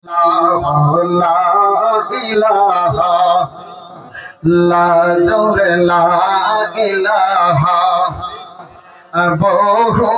লা ইলাহা লা জোরে লা ইলাহা বহু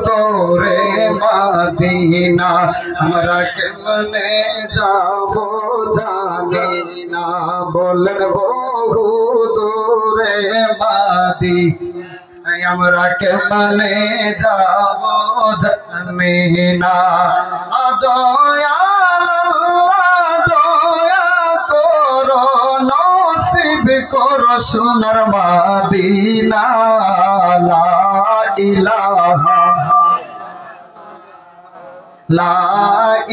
দূরে মদিনা আমরা কেমনে যাব জানি না বলেন বহু দূরে মদিনা আমরা কেমনে যাব জানি না দয়াল দয়া করো নসিব করো সোনার মদিনা লা ইলাহা লা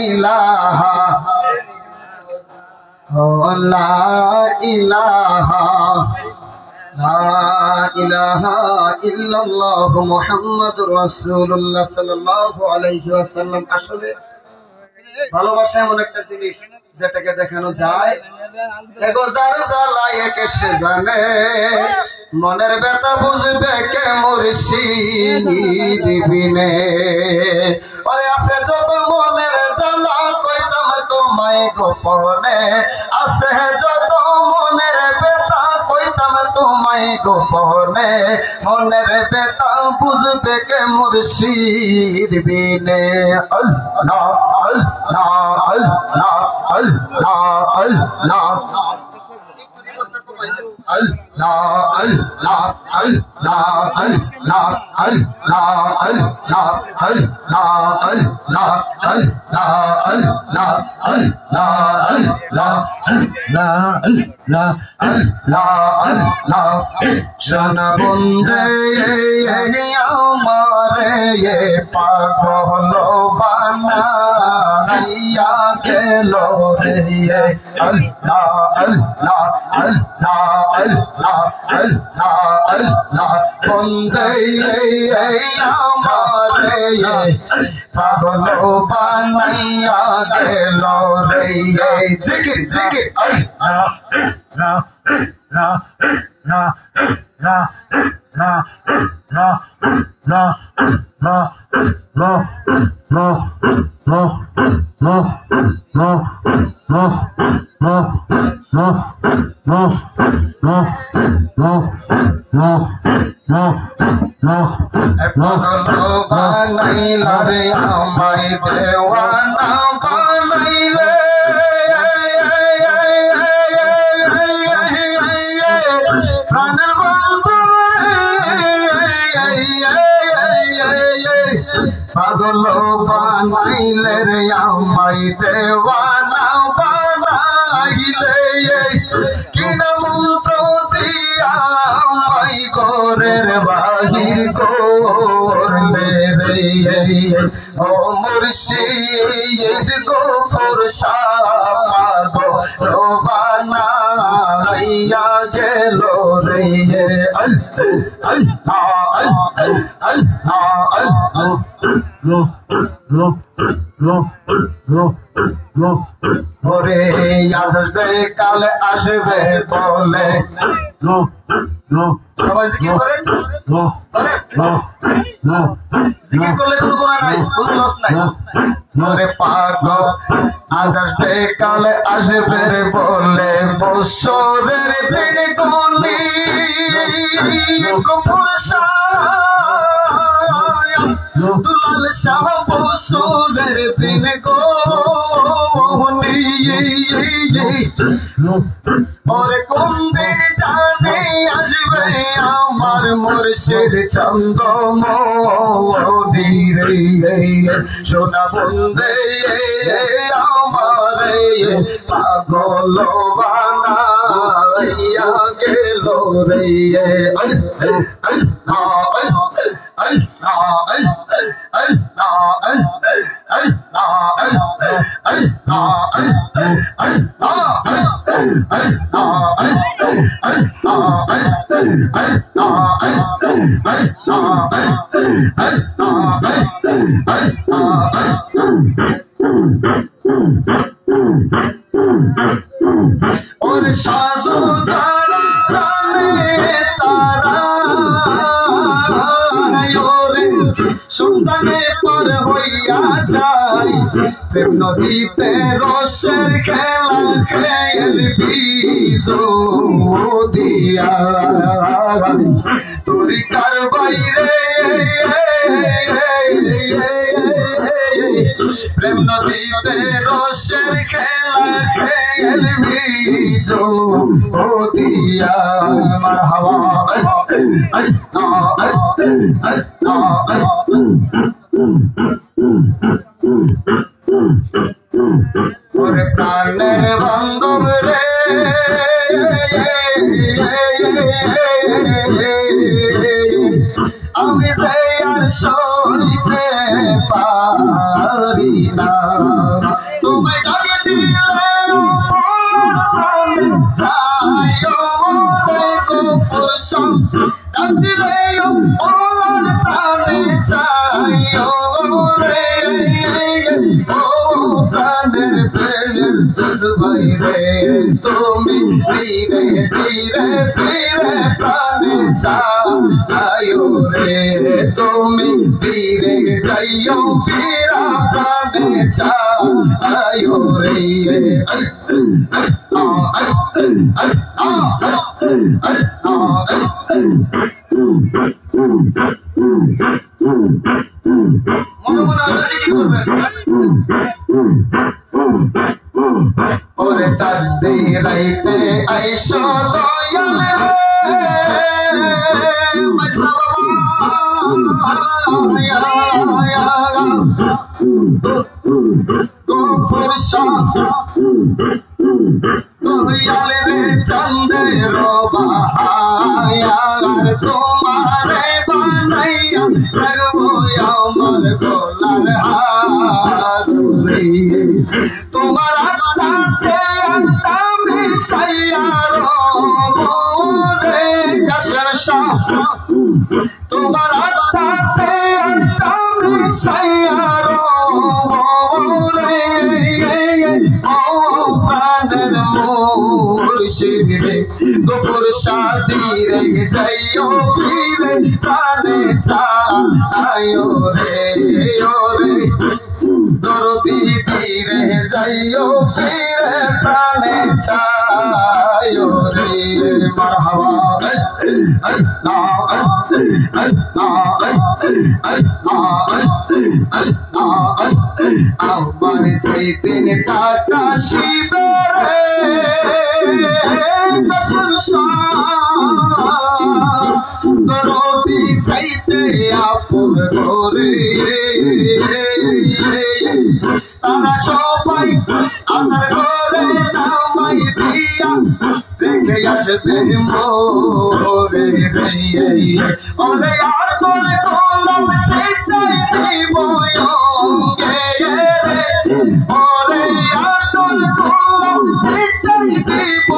ইলাহা ও লা ইলাহা লা ইলাহা ইল্লাল্লাহ মুহাম্মাদুর রাসূলুল্লাহ সাল্লাল্লাহু আলাইহি ওয়াসাল্লাম। আসলে ভালোবাসা এমন একটা জিনিস যেটাকে দেখানো যায় এগো যার জ্বালায় কে সে জানে মনের ব্যথা বুঝবে কে মুর্শিদ বিনে ওরে আছে যত মনের জ্বালা কইতাম তোমায় গোপনে আছে যত মনের ব্যথা কইতাম তোমায় গোপনে মনের ব্যথা বুঝবে কে মুর্শিদ বিনে আল্লাহ আল্লাহ আল্লাহ আল্লাহ আল্লাহ Allah Allah Allah Allah Allah Allah Allah Allah Allah জানা বন্দে আমারে পাগল বানাইয়া গেল রে আল্লাহ আল্লাহ আল্লাহ আল্লাহ আল্লাহ আল্লাহ বন্দে আমারে পাগল বানাইয়া গেল রে জিকির জিকির আল্লাহ না না না না না না না না no no no no no no no no no no no no no no পাগল বানাইলা রে আমায় দেওয়ানা বানাইলে প্রাণের বন্ধু পাগল বানাইলে রে আমায় দেওয়ানা বানাইলে কিনা মন্ত্র দিয়া আমায় ঘরের বাহির করলে রে ও মুর্শিদ গোফর শাহ পাগল বানাইয়া গেল রে আল্লাহ আল্লাহ আল্লাহ no no no no no ওরে আজ আসবে কাল আসবে বলে no no সবাই জিকির করে no no no জিকির করলে কোনো গুনাহ নাই কোনো লস নাই ওরে পাগল আজ আসবে কাল আসবে বলে বছরের দিন গলি কপুর দুলাল শাহ বছরের দিন গলি ওরে কোন দিন জানে আসবে আমার মুর্শিদ চন্দ্রমণি রে সোনা বন্দে আমারে পাগল বানাইয়া গেল রে আল্লাহ আল্লাহ और साजो जाने तारा योरे सुंदने पर পার হইয়া যায় প্রেম নদীতে রসের খেলা খেলবি দিয়া তোরি কার বাইরে প্রেম নদীতে রসের খেলা খেলবি দিয়া মারহাবা ওরে প্রাণের বান্ধব রে আমি যে আর সইতে পারি না তোমায় ডাকে দিলে গফুর শামস ডাক দিলে ওলার প্রাণে চাইও রে ও প্রাণের প্রেম দুসবাই রে তুমি ধীরে ধীরে ফিরে প্রাণে চাইও রে তুমি ধীরে যাইও ফিরা প্রাণে চাইও রে ওরে চাঁদে রাইতে আইসো সয়াল গফুর শামস দয়াল রে চন্দের বাহার তোমারে বানাইয়া রাখবো আমার গোলার হার তোমার হাতে আমি সাইয়ার রে কাশেম শাহ তোমার হাতে আমি সাইয়ার রে ও প্রাণের মুর্শিদ রে গফুর শাদি রে যাইও ফিরে প্রাণে চাইও রে ও রে দরদি ধীরে যাইও ফিরে প্রাণে চাইও রে মারহাবা আমার যেদিন টাকা শিবে কসম দরদি যাইতে আপন ঘরে তারা সবাই আদার ঘরে নামাই দিয়া রেখে আসবে মোরে ওরে আর তোর গোলাম সেটাই দিব ওরে আর তোর গোলাম সেটাই দিব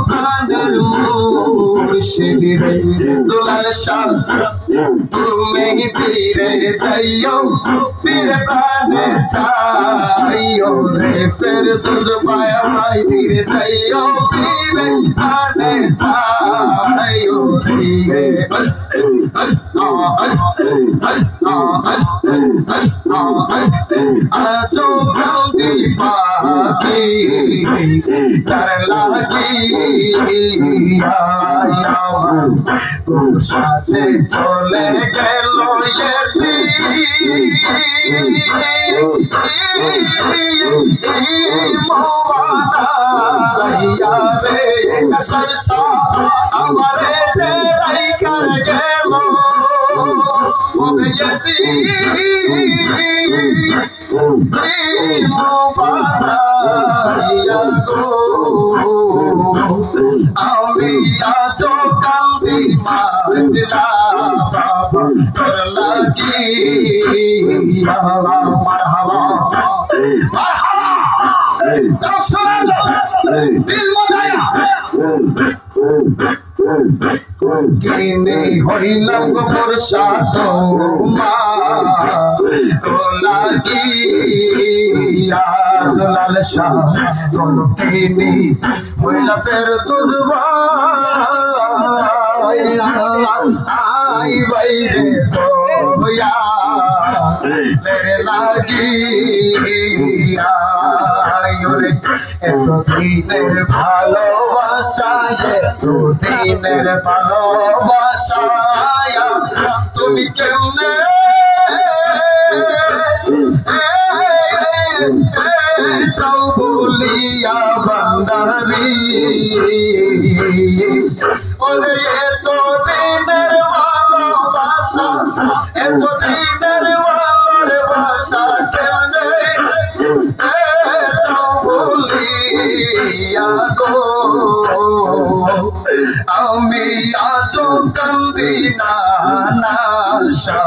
প্রাণের মুর্শিদ রে দুলাল শামস তুমি ধীরে যাইও ফির প্রাণে চাইও রে ফির তুঝ পায়া ধীরে যাইও ফির প্রাণে চাইও রে আজো কান্দি পাখি তার লাগিয়া তোর সাথে চলে গেল রে আমারে যে রাইকার গেল আমি আজ কান্দি মাসলা বাবা তোর লাগিয়া মারহাবা মারহাবা দিল মজায়া কিনে হইলাম গফুর শাসমা লাগিয়া দুলাল শাহ কিনে হইলা ফের তুজবা নাই বাইরে গোয়া রে লাগিয়া এতদিনের ভালোবাসা এতদিনের ভালোবাসা তুমি কেমনে যাও বলিয়া বান্দারি ওরে এতদিনের ভালোবাসা এতদিনের ভালোবাসা কেমনে যাও বলিয়া গো আমি আজ কান্দি না নাশা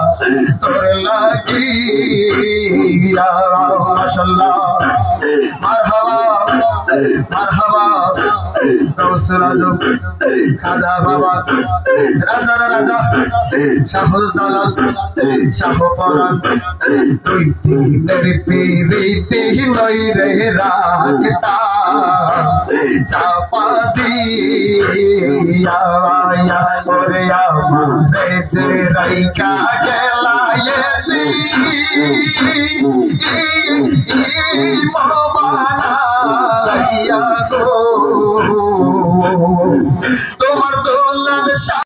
তোর লাগিয়া মাশাআল্লাহ মারহাবা মারহাবা গৌস রাজু খাজা বাবা রাজার রাজা শাহ জালাল শাহ পরাণ দুই দিনের পিরিতি লই রে রাখতা চাপা দিয়া ওরে আমারে যে রাইকা গেলায়েতি বানাইয়া গো তোমার দোলাল